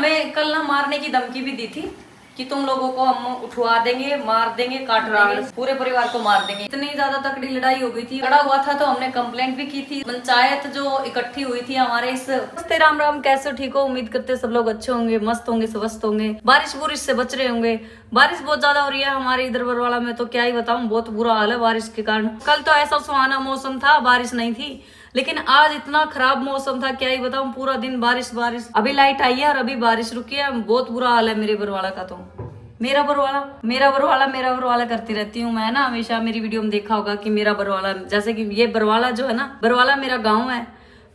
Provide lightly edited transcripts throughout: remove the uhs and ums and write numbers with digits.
हमें कल ना मारने की धमकी भी दी थी कि तुम लोगों को हम उठवा देंगे, मार देंगे, काट देंगे, पूरे परिवार को मार देंगे। इतनी ज्यादा तकड़ी लड़ाई हो गई थी, लड़ा हुआ था तो हमने कंप्लेंट भी की थी। पंचायत जो इकट्ठी हुई थी हमारे इस नमस्ते राम राम, कैसे ठीक हो? उम्मीद करते सब लोग अच्छे होंगे, मस्त होंगे, स्वस्थ होंगे, बारिश बुरिश से बच रहे होंगे। बारिश बहुत ज्यादा हो रही है हमारे इधर बरवाला में, तो क्या ही बताऊं, बहुत बुरा हाल है बारिश के कारण। कल तो ऐसा सुहाना मौसम था, बारिश नहीं थी, लेकिन आज इतना खराब मौसम था, क्या ही बताऊं, पूरा दिन बारिश बारिश। अभी लाइट आई है और अभी बारिश रुकी है। बहुत बुरा हाल है मेरे बरवाला का। तो मेरा बरवाला करती रहती हूँ मैं ना हमेशा। मेरी वीडियो में देखा होगा कि मेरा बरवाला, जैसे कि ये बरवाला जो है ना, बरवाला मेरा गाँव है।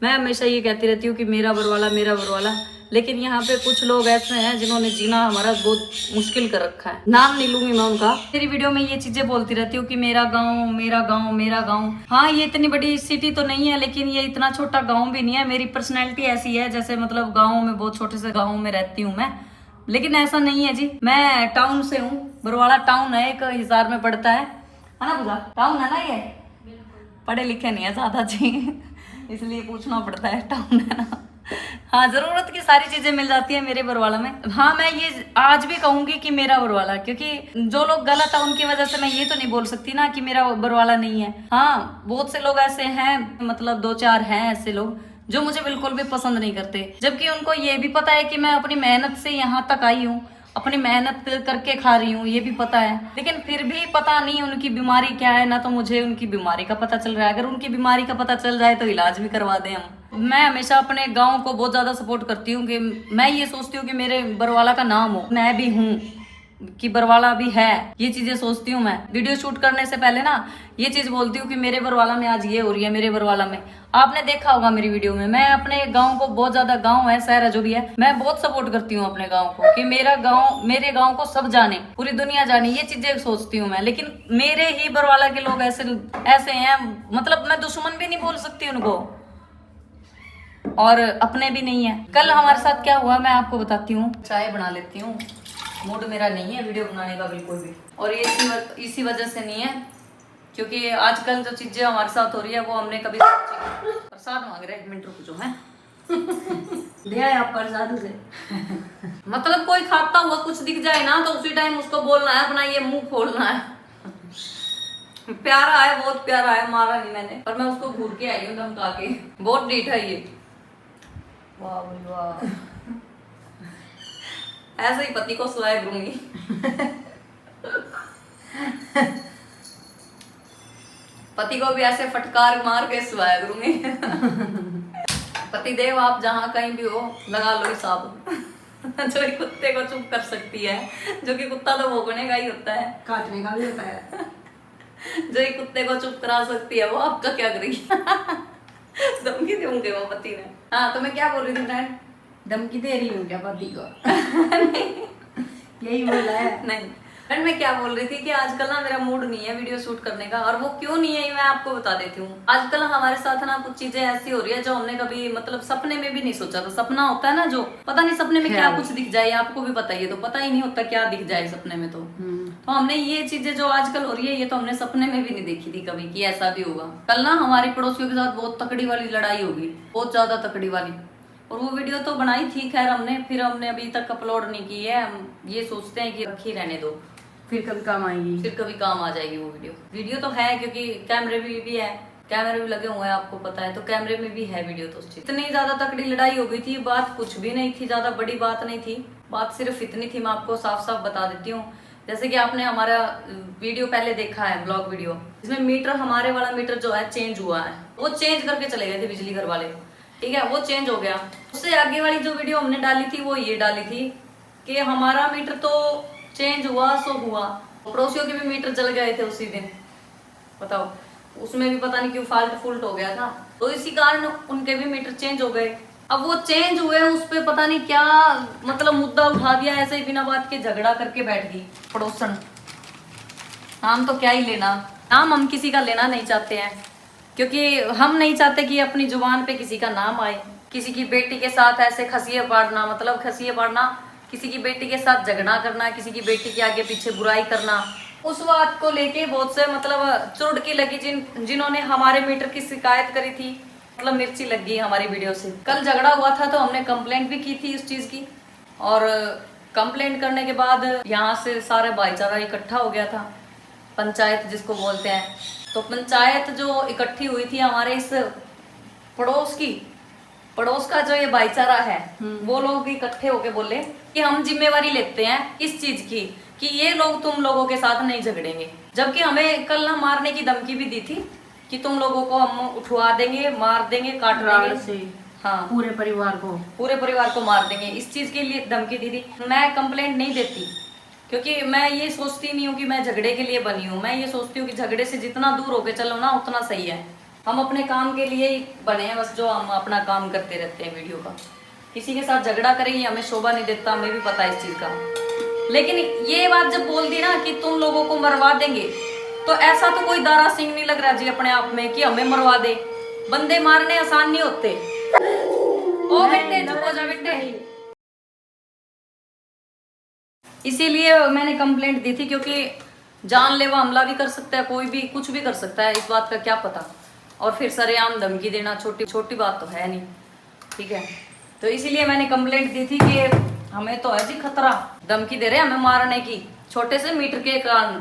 मैं हमेशा ये कहती रहती हूँ कि मेरा बरवाला। लेकिन यहाँ पे कुछ लोग ऐसे हैं जिन्होंने जीना हमारा बहुत मुश्किल कर रखा है। नाम नहीं लूंगी मैं उनका। मेरी वीडियो में ये चीजें बोलती रहती हूँ कि मेरा गाँव। हाँ, ये इतनी बड़ी सिटी तो नहीं है, लेकिन ये इतना छोटा गाँव भी नहीं है। मेरी पर्सनैलिटी ऐसी है जैसे मतलब गाँव में, बहुत छोटे से गाँव में रहती हूँ मैं, लेकिन ऐसा नहीं है जी। मैं टाउन से हूँ, बरवाला टाउन है, एक हिसार में पड़ता है ना पूजा? टाउन है ना ये? पढ़े लिखे नहीं है ज्यादा जी, इसलिए पूछना पड़ता है, टाउन है ना। हाँ, जरूरत की सारी चीजें मिल जाती है मेरे बरवाला में। हाँ, मैं ये आज भी कहूंगी कि मेरा बरवाला, क्योंकि जो लोग गलत है उनकी वजह से मैं ये तो नहीं बोल सकती ना कि मेरा बरवाला नहीं है। हाँ, बहुत से लोग ऐसे हैं, मतलब 2-4 हैं ऐसे लोग जो मुझे बिल्कुल भी पसंद नहीं करते, जबकि उनको ये भी पता है कि मैं अपनी मेहनत से यहाँ तक आई हूँ, अपनी मेहनत करके खा रही हूँ, ये भी पता है। लेकिन फिर भी पता नहीं उनकी बीमारी क्या है, ना तो मुझे उनकी बीमारी का पता चल रहा है। अगर उनकी बीमारी का पता चल जाए तो इलाज भी करवा दें हम। मैं हमेशा अपने गाँव को बहुत ज्यादा सपोर्ट करती हूँ कि मैं ये सोचती हूँ कि मेरे बरवाला का नाम हो, मैं भी हूँ कि बरवाला भी है, ये चीजें सोचती हूँ मैं। वीडियो शूट करने से पहले ना ये चीज बोलती हूँ कि मेरे बरवाला में आज ये हो रही है, मेरे बरवाला में। आपने देखा होगा मेरी वीडियो में, मैं अपने गांव को बहुत ज्यादा, गांव है शहर है जो भी है, मैं बहुत सपोर्ट करती हूँ अपने गांव को कि मेरा गांव, मेरे गांव को सब जाने, पूरी दुनिया जाने, ये चीजें सोचती हूँ मैं। लेकिन मेरे ही बरवाला के लोग ऐसे हैं, मतलब मैं दुश्मन भी नहीं बोल सकती उनको और अपने भी नहीं है। कल हमारे साथ क्या हुआ मैं आपको बताती हूँ। चाय बना लेती हूँ, मूड मेरा नहीं है वीडियो बनाने का बिल्कुल भी, और ये इसी वजह से नहीं है क्योंकि आजकल जो चीजें हमारे साथ हो रही है वो हमने कभी प्रसाद मांग रहे, 1 मिनट रुक जो है दिया है आप प्रसाद से मतलब कोई खाता हुआ कुछ दिख जाए ना तो उसी टाइम उसको बोलना है, अपना ये मुंह खोलना है। प्यारा है, बहुत प्यारा है, मारा नहीं मैंने, पर मैं उसको घूर के आई हूँ धमका के। बहुत डीठ है ये, वाह वाह। ऐसे ही पति को सुलाया करूंगी पति को भी ऐसे फटकार मार के सुलाया करूंगी पति देव आप जहाँ कहीं भी हो लगा लो हिसाब जो ही कुत्ते को चुप कर सकती है, जो कि कुत्ता तो भौंकने का ही होता है, काटने का भी होता है जो ही कुत्ते को चुप करा सकती है वो आपका क्या करेगी धमकी दूंगे वो पति ने। हाँ, तो मैं क्या बोल रही थी फ्रेंड? धमकी दे रही हूँ क्या पति को? यही बोला है। नहीं फ्रेंड, मैं क्या बोल रही थी कि आजकल ना मेरा मूड नहीं है वीडियो शूट करने का, और वो क्यों नहीं है मैं आपको बता देती हूँ। आजकल हमारे साथ ना कुछ चीजें ऐसी हो रही है जो हमने कभी मतलब सपने में भी नहीं सोचा था। सपना होता है ना जो, पता नहीं सपने में क्या कुछ दिख जाए, आपको भी पता ही है, तो पता ही नहीं होता क्या दिख जाए सपने में। तो हमने ये चीजें जो आजकल हो रही है ये तो हमने सपने में भी नहीं देखी थी कभी कि ऐसा भी होगा। कल ना हमारे पड़ोसियों के साथ बहुत तकड़ी वाली लड़ाई होगी, बहुत ज्यादा तकड़ी वाली, और वो वीडियो तो बनाई थी खैर हमने, फिर हमने अभी तक अपलोड नहीं की है। हम ये सोचते हैं कि रखी रहने दो, फिर कभी काम आएगी, फिर कभी काम आ जाएगी वो वीडियो तो है, क्योंकि कैमरे भी है, कैमरे भी लगे हुए हैं आपको पता है, तो कैमरे में भी है वीडियो। तो इतनी ज्यादा तकड़ी लड़ाई हो गई थी, बात कुछ भी नहीं थी, ज्यादा बड़ी बात नहीं थी, बात सिर्फ इतनी थी, मैं आपको साफ साफ बता देती हूँ। जैसे कि आपने हमारा वीडियो पहले देखा है, ब्लॉग वीडियो, जिसमें मीटर, हमारे वाला मीटर जो है चेंज हुआ है, वो चेंज करके चले गए थे बिजली घर वाले, ठीक है, वो चेंज हो गया। उससे आगे वाली जो वीडियो हमने डाली थी वो ये डाली थी कि हमारा मीटर तो चेंज हुआ सो हुआ, पड़ोसियों के भी मीटर जल गए थे उसी दिन, बताओ, उसमें भी पता नहीं क्यों फुल्ट हो गया था, तो इसी कारण उनके भी मीटर चेंज हो गए। अब वो चेंज हुए, उस पे पता नहीं क्या मतलब मुद्दा उठा दिया, ऐसे ही बिना बात के झगड़ा करके बैठ गई पड़ोसन। नाम तो क्या ही लेना, नाम हम किसी का लेना नहीं चाहते हैं, क्योंकि हम नहीं चाहते कि अपनी जुबान पे किसी का नाम आए। किसी की बेटी के साथ ऐसे खसिए पाड़ना, मतलब खसिए पाड़ना, किसी की बेटी के साथ झगड़ा करना, किसी की बेटी के आगे पीछे बुराई करना, उस बात को लेके बहुत से मतलब चुड़की लगी जिन्होंने हमारे मीटर की शिकायत करी थी, मतलब मिर्ची लग गई हमारी वीडियो से। कल झगड़ा हुआ था तो हमने कंप्लेंट भी की थी उस चीज की और कंप्लेंट करने के बाद यहाँ से सारा भाईचारा इकट्ठा हो गया था, पंचायत जिसको बोलते हैं। तो पंचायत जो इकट्ठी हुई थी हमारे इस पड़ोस का जो ये भाईचारा है, वो लोग इकट्ठे होके बोले कि हम जिम्मेवारी लेते हैं इस चीज की कि ये लोग तुम लोगों के साथ नहीं झगड़ेंगे। जबकि हमें कल ना मारने की धमकी भी दी थी कि तुम लोगों को हम उठवा देंगे, मार देंगे, काट देंगे। हाँ, पूरे परिवार को मार देंगे, इस चीज के लिए धमकी दी थी। मैं कंप्लेंट नहीं देती क्योंकि मैं ये सोचती नहीं हूँ कि मैं झगड़े के लिए बनी हूँ। मैं ये सोचती हूँ कि झगड़े से जितना दूर होके चलो ना उतना सही है। हम अपने काम के लिए ही बने हैं बस, जो हम अपना काम करते रहते हैं वीडियो का। किसी के साथ झगड़ा करेंगे हमें शोभा नहीं देता, हमें भी पता है इस चीज का। लेकिन ये बात जब बोल दी ना कि तुम लोगों को मरवा देंगे, तो ऐसा तो कोई दारा सिंह नहीं लग रहा जी अपने आप में कि हमें मरवा दे। बंदे मारने आसान नहीं होते। ओ बेटे चुप हो जा बेटे। इसीलिए मैंने कंप्लेंट दी थी क्योंकि जानलेवा हमला भी कर सकता है, कोई भी कुछ भी कर सकता है, इस बात का क्या पता। और फिर सरेआम धमकी देना छोटी बात तो है नहीं, ठीक है। तो इसीलिए मैंने कंप्लेंट दी थी कि हमें तो है जी खतरा, धमकी दे रहे हैं हमें मारने की, छोटे से मीटर के कारण।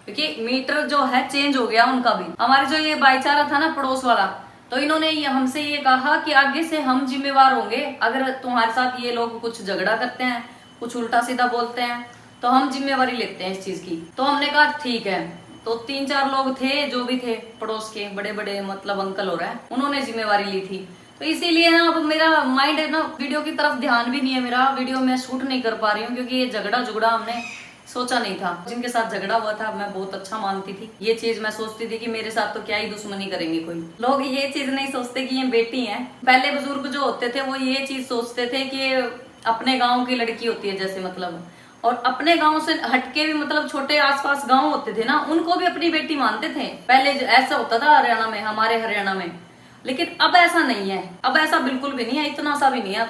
क्योंकि मीटर जो है चेंज हो गया उनका भी। हमारे जो ये भाईचारा था ना पड़ोस वाला, तो इन्होंने हमसे ये कहा कि आगे से हम जिम्मेवार होंगे, अगर तुम्हारे साथ ये लोग कुछ झगड़ा करते हैं, कुछ उल्टा सीधा बोलते हैं, तो हम जिम्मेवारी लेते हैं इस चीज की। तो हमने कहा ठीक है। तो 3-4 लोग थे जो भी थे पड़ोस के, बड़े मतलब अंकल हो रहा है, उन्होंने जिम्मेवारी ली थी। तो इसीलिए ना अब मेरा माइंड है ना वीडियो की तरफ ध्यान भी नहीं है मेरा, वीडियो मैं शूट नहीं कर पा रही हूँ क्योंकि ये झगड़ा हमने सोचा नहीं था। जिनके साथ झगड़ा हुआ था मैं बहुत अच्छा मानती थी, ये चीज मैं सोचती थी कि मेरे साथ तो क्या ही दुश्मनी करेंगे कोई लोग। ये चीज नहीं सोचते कि ये बेटी है। पहले बुजुर्ग जो होते थे वो ये चीज सोचते थे कि अपने गाँव की लड़की होती है जैसे, मतलब, और अपने गांव से हटके भी मतलब छोटे आसपास गांव होते थे ना, उनको भी अपनी बेटी मानते थे। पहले ऐसा होता था हरियाणा में, हमारे हरियाणा में। लेकिन अब ऐसा नहीं है, अब ऐसा बिल्कुल भी नहीं है, इतना सा भी नहीं है।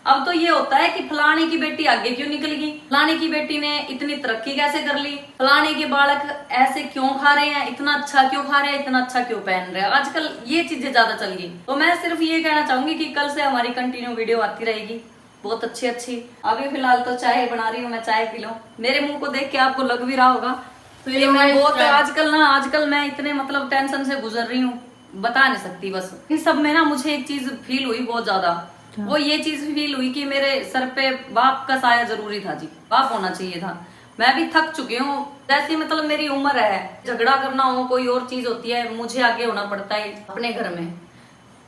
अब तो ये होता है कि फलाने की बेटी आगे क्यों निकल गई, फलाने की बेटी ने इतनी तरक्की कैसे कर ली, फलाने के बालक ऐसे क्यों खा रहे हैं, इतना अच्छा क्यों खा रहे हैं, इतना अच्छा क्यों पहन रहे हैं। आजकल ये चीजें ज्यादा चल गई। तो मैं सिर्फ ये कहना चाहूंगी कि कल से हमारी कंटिन्यू वीडियो आती रहेगी, बहुत अच्छी। अभी फिलहाल तो चाय बना रही हूँ मैं, चाय पी लो। मेरे मुंह को देख के आपको लग भी रहा होगा तो मैं बहुत आजकल मैं इतने मतलब टेंशन से गुजर रही हूँ, बता नहीं सकती। बस इस सब में ना मुझे एक चीज फील हुई बहुत ज्यादा, वो ये चीज फील हुई कि मेरे सर पे बाप का साया जरूरी था जी, बाप होना चाहिए था। मैं भी थक चुकी हूँ, जैसी मतलब मेरी उम्र है, झगड़ा करना हो कोई और चीज होती है, मुझे आगे होना पड़ता है अपने घर में।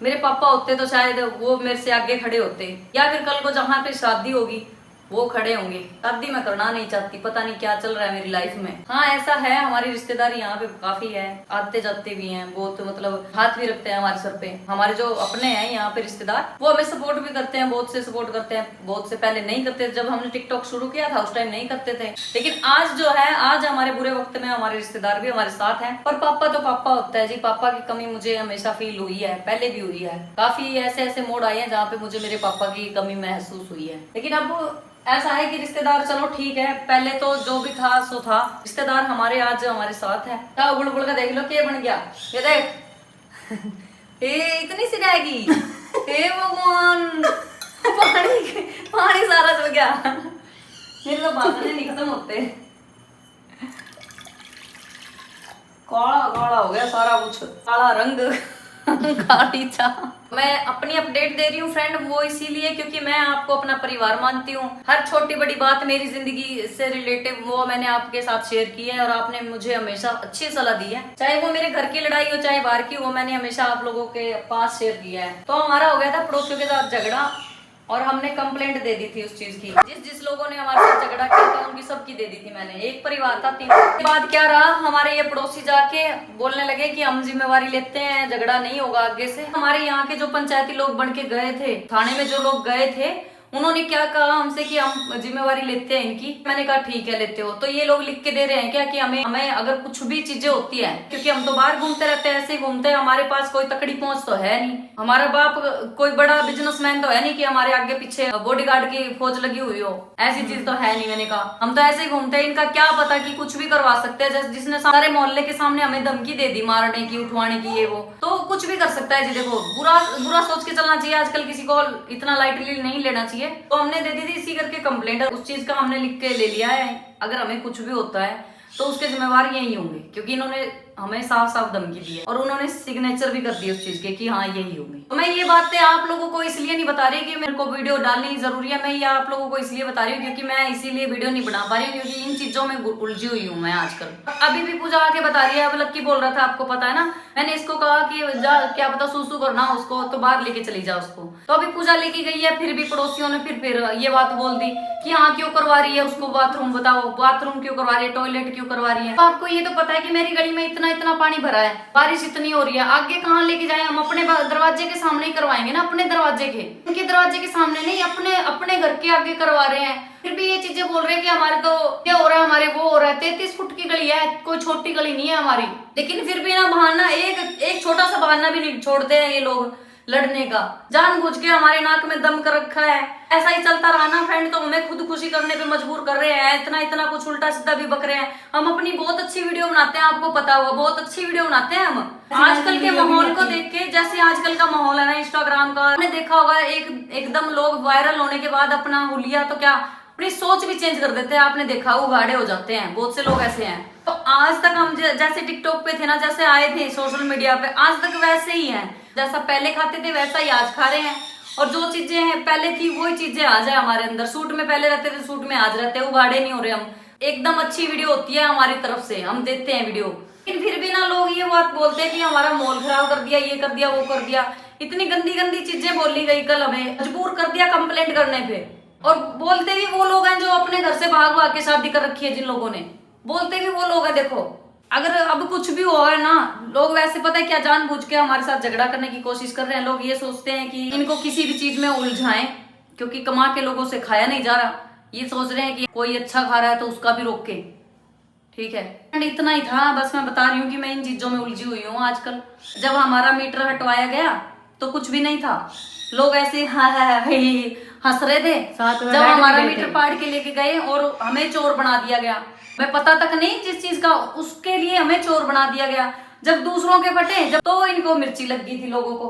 मेरे पापा होते तो शायद वो मेरे से आगे खड़े होते, या फिर कल को जहाँ पे शादी होगी वो खड़े होंगे। शादी मैं करना नहीं चाहती, पता नहीं क्या चल रहा है मेरी लाइफ में। हाँ ऐसा है, हमारी रिश्तेदारी यहाँ पे काफी है, आते जाते भी हैं बहुत, मतलब हाथ भी रखते हैं हमारे सर पे। हमारे जो अपने हैं यहाँ पे रिश्तेदार, वो हमें सपोर्ट भी करते हैं, बहुत से सपोर्ट करते हैं। बहुत से पहले नहीं करते, जब हमने टिकटॉक शुरू किया था उस टाइम नहीं करते थे, लेकिन आज जो है, आज हमारे बुरे वक्त में हमारे रिश्तेदार भी हमारे साथ हैं। और पापा तो पापा होता है जी, पापा की कमी मुझे हमेशा फील हुई है, पहले भी हुई है। काफी ऐसे मोड़ आए हैं जहाँ पे मुझे मेरे पापा की कमी महसूस हुई है। लेकिन अब ऐसा है कि रिश्तेदार चलो ठीक है, पहले तो जो भी था सो था। रिश्तेदार हमारे आज हमारे साथ है। क्या उबड़ उबड़ का देख लो क्या बन गया, ये देख इतनी सी रहेगी, हे भगवान पानी सारा चल गया। मेरे तो बातें नहीं खत्म होते, काला काला हो गया सारा कुछ, काला रंग काली चाह। मैं अपनी अपडेट दे रही हूँ फ्रेंड, वो इसीलिए क्योंकि मैं आपको अपना परिवार मानती हूँ। हर छोटी बड़ी बात मेरी जिंदगी से रिलेटिव वो मैंने आपके साथ शेयर की है, और आपने मुझे हमेशा अच्छी सलाह दी है। चाहे वो मेरे घर की लड़ाई हो चाहे बाहर की, वो मैंने हमेशा आप लोगों के पास शेयर किया है। तो हमारा हो गया था पड़ोसियों के साथ झगड़ा, और हमने कंप्लेंट दे दी थी उस चीज की। जिस लोगों ने हमारे साथ झगड़ा किया था उनकी सबकी दे दी थी मैंने। एक परिवार था 3। के बाद क्या रहा, हमारे ये पड़ोसी जाके बोलने लगे कि हम जिम्मेवारी लेते हैं, झगड़ा नहीं होगा आगे से। हमारे यहाँ के जो पंचायती लोग बन के गए थे, थाने में जो लोग गए थे, उन्होंने क्या कहा हमसे कि हम जिम्मेवारी लेते हैं इनकी। मैंने कहा ठीक है लेते हो। तो ये लोग लिख के दे रहे हैं क्या कि हमें अगर कुछ भी चीजें होती है, क्योंकि हम तो बाहर घूमते रहते हैं, ऐसे ही घूमते हैं, हमारे पास कोई तकड़ी पहुंच तो है नहीं, हमारा बाप कोई बड़ा बिजनेसमैन तो है नहीं कि हमारे आगे पीछे बॉडीगार्ड की फौज लगी हुई हो, ऐसी चीज तो है नहीं। मैंने कहा हम तो ऐसे ही घूमते हैं, इनका क्या पता कि कुछ भी करवा सकते हैं। जिसने सारे मोहल्ले के सामने हमें धमकी दे दी मारने की, उठवाने की, ये वो, तो कुछ भी कर सकता है जी। देखो बुरा सोच के चलना चाहिए आजकल, किसी को इतना लाइटली नहीं लेना चाहिए। चाहिए, तो हमने दे दी थी इसी करके कंप्लेंट। उस चीज का हमने लिख के ले लिया है, अगर हमें कुछ भी होता है तो उसके जिम्मेवार यही होंगे, क्योंकि इन्होंने हमें साफ साफ धमकी दी है और उन्होंने सिग्नेचर भी कर दिए उस चीज के कि हाँ यही होंगे। तो मैं ये बातें आप लोगों को इसलिए नहीं बता रही कि मेरे को वीडियो डालनी जरूरी है, मैं ये आप लोगों को इसलिए बता रही हूँ क्योंकि मैं इसीलिए वीडियो नहीं बना पा रही हूँ, क्योंकि इन चीजों में उलझी हुई हूँ मैं आजकल। अभी भी पूजा आके बता रही है, अब लक्की बोल रहा था, आपको पता है ना, मैंने इसको कहा कि जा क्या पता सूसू करना उसको, तो बाहर लेके चली जा उसको। तो अभी पूजा लेके गई है, फिर भी पड़ोसियों ने फिर ये बात बोल दी कि हाँ क्यों करवा रही है उसको बाथरूम, बताओ बाथरूम क्यों करवा रही है, टॉयलेट क्यों करवा रही है। तो आपको ये तो पता है कि मेरी गली में इतना इतना पानी भरा है, बारिश इतनी हो रही है, आगे कहाँ लेके जाए हम, अपने दरवाजे के सामने ही करवाएंगे ना, अपने दरवाजे के, उनके दरवाजे के सामने नहीं, अपने घर के आगे करवा रहे हैं। फिर भी ये चीजें बोल रहे हैं कि हमारे तो क्या हो रहा है, हमारे वो हो रहा है। 33 फुट की गली है, कोई छोटी गली नहीं है हमारी, लेकिन फिर भी ना बहाना, एक छोटा सा बहाना भी नहीं छोड़ते हैं ये लोग लड़ने का, जानबूझ के हमारे नाक में दम कर रखा है। ऐसा ही चलता रहा ना फ्रेंड, तो हमें खुदकुशी करने पे मजबूर कर रहे हैं, इतना इतना कुछ उल्टा सीधा भी बक रहे हैं। हम अपनी बहुत अच्छी वीडियो बनाते हैं, आपको पता होगा, बहुत अच्छी वीडियो बनाते हैं हम। आजकल के माहौल को देख के, जैसे आजकल का माहौल है ना इंस्टाग्राम का, आपने देखा होगा एकदम लोग वायरल होने के बाद अपना हुलिया तो क्या अपनी सोच भी चेंज कर देते हैं, आपने देखा, उगाड़े हो जाते हैं, बहुत से लोग ऐसे हैं। तो आज तक हम जैसे टिकटॉक पे थे ना, जैसे आए थे सोशल मीडिया पे, आज तक वैसे ही हैं, जैसा पहले खाते थे वैसा ही आज खा रहे हैं। और जो चीजें हैं पहले थी वही चीजें आ जाए हमारे अंदर, सूट में पहले रहते थे सूट में आज रहते हैं, उगाड़े नहीं हो रहे हम। एकदम अच्छी वीडियो होती है हमारी तरफ से, हम देते हैं वीडियो, लेकिन फिर भी ना लोग ये बात बोलते हैं कि हमारा माहौल खराब कर दिया, ये कर दिया, वो कर दिया। इतनी गंदी गंदी चीजें बोली गई, कल हमें मजबूर कर दिया कंप्लेंट करने पे। और बोलते भी वो लोग हैं जो अपने घर से भाग भाग के शादी कर रखी है, जिन लोगों ने, बोलते भी वो लोग हैं। देखो अगर अब कुछ भी हुआ है ना, लोग वैसे पता है क्या जानबूझ के हमारे साथ झगड़ा करने की कोशिश कर रहे हैं। लोग ये सोचते हैं कि इनको किसी भी चीज में उलझाएं, क्योंकि कमा के लोगों से खाया नहीं जा रहा, ये सोच रहे हैं कि कोई अच्छा खा रहा है तो उसका भी रोक के, ठीक है। एंड इतना ही था, बस मैं बता रही हूँ कि मैं इन चीजों में उलझी हुई हूँ आजकल। जब हमारा मीटर हटवाया गया तो कुछ भी नहीं था, लोग ऐसे हंस रहे थे। जब हमारा मीटर पाड़ के लेके गए और हमें चोर बना दिया गया, मैं पता तक नहीं जिस चीज का, उसके लिए हमें चोर बना दिया गया। जब दूसरों के फटे, जब तो इनको मिर्ची लग गई थी लोगों को।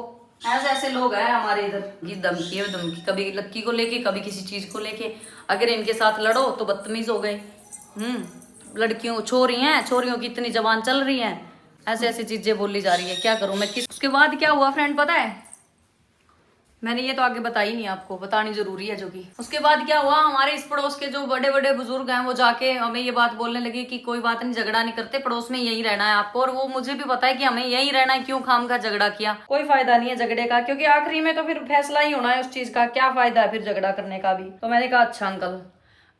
ऐसे ऐसे लोग हैं हमारे इधर, ये धमकी, कभी लक्की को लेके, कभी किसी चीज को लेके। अगर इनके साथ लड़ो तो बदतमीज हो गए। लड़कियों छोरियों की इतनी जबान चल रही है, ऐसे ऐसी चीजें बोली जा रही है, क्या करूं मैं। उसके बाद क्या हुआ फ्रेंड पता है, मैंने ये तो आगे बताई नहीं, आपको बतानी जरूरी है जो कि। उसके बाद क्या हुआ, हमारे इस पड़ोस के जो बड़े बड़े बुजुर्ग हैं वो जाके हमें ये बात बोलने लगे कि कोई बात नहीं, झगड़ा नहीं करते, पड़ोस में यही रहना है आपको। और वो मुझे भी पता है कि हमें यही रहना है, क्यों खाम का झगड़ा किया, कोई फायदा नहीं है झगड़े का, क्योंकि आखिरी में तो फिर फैसला ही होना है उस चीज का, क्या फायदा है फिर झगड़ा करने का भी। तो मैंने कहा अच्छा अंकल,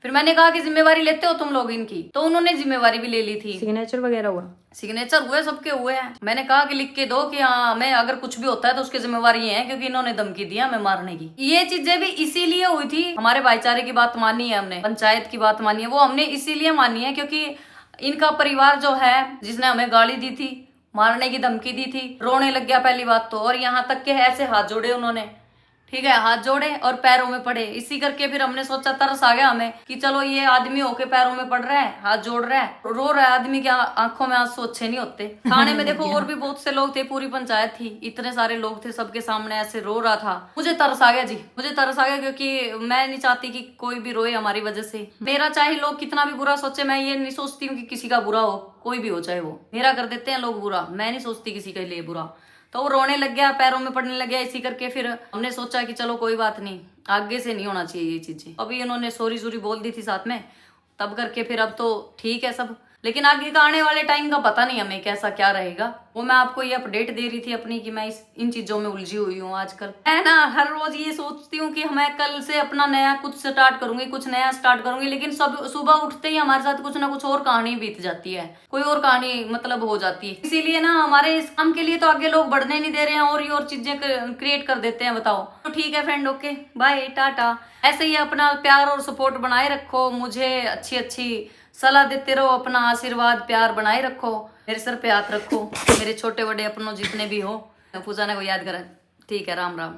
फिर मैंने कहा कि जिम्मेवारी लेते हो तुम लोग इनकी, तो उन्होंने जिम्मेवारी भी ले ली थी। सिग्नेचर वगैरह हुआ, सिग्नेचर हुए, सबके हुए हैं। मैंने कहा कि लिख के दो कि हाँ हमें अगर कुछ भी होता है तो उसकी जिम्मेवारी ये है, क्योंकि इन्होंने धमकी दिया हमें मारने की। ये चीजें भी इसीलिए हुई थी, हमारे भाईचारे की बात मानी है हमने, पंचायत की बात मानी है, वो हमने इसीलिए मानी है क्योंकि इनका परिवार जो है, जिसने हमें गाली दी थी, मारने की धमकी दी थी, रोने लग गया पहली बात तो। और यहाँ तक के ऐसे हाथ जोड़े उन्होंने, ठीक है, हाथ जोड़े और पैरों में पड़े। इसी करके फिर हमने सोचा, तरस आ गया हमें कि चलो ये आदमी होके पैरों में पड़ रहा है, हाथ जोड़ रहा है, रो रहा है आदमी, क्या आंखों में आंसू अच्छे नहीं होते। थाने में देखो और भी बहुत से लोग थे, पूरी पंचायत थी, इतने सारे लोग थे, सबके सामने ऐसे रो रहा था। मुझे तरस आ गया जी, मुझे तरस आ गया, क्योंकि मैं नहीं चाहती कि कोई भी रोए हमारी वजह से। मेरा चाहे लोग कितना भी बुरा सोचे, मैं ये नहीं सोचती हूँ कि किसी का बुरा हो, कोई भी हो चाहे वो, मेरा कर देते हैं लोग बुरा, मैं नहीं सोचती किसी के लिए बुरा। तो वो रोने लग गया, पैरों में पड़ने लग गया। इसी करके फिर हमने सोचा कि चलो कोई बात नहीं, आगे से नहीं होना चाहिए ये चीजें। अभी उन्होंने सॉरी बोल दी थी साथ में, तब करके फिर अब तो ठीक है सब, लेकिन आगे का आने वाले टाइम का पता नहीं हमें कैसा क्या रहेगा। वो मैं आपको ये अपडेट दे रही थी अपनी कि मैं इन चीजों में उलझी हुई हूँ आजकल। मैं ना हर रोज ये सोचती हूँ कि मैं कल से अपना नया कुछ स्टार्ट करूंगी, कुछ नया स्टार्ट करूंगी, लेकिन सब सुबह उठते ही हमारे साथ कुछ ना कुछ और कहानी बीत जाती है, कोई और कहानी मतलब हो जाती है। इसीलिए ना हमारे इस काम के लिए तो आगे लोग बढ़ने नहीं दे रहे हैं, और चीजें क्रिएट कर देते हैं। बताओ तो ठीक है फ्रेंड, ओके बाय टाटा। ऐसे ही अपना प्यार और सपोर्ट बनाए रखो, मुझे अच्छी अच्छी सलाह देते रहो, अपना आशीर्वाद प्यार बनाए रखो, मेरे सर पे हाथ रखो, मेरे छोटे बड़े अपनों जितने भी हो। पूजा ने को याद करें, ठीक है, राम राम।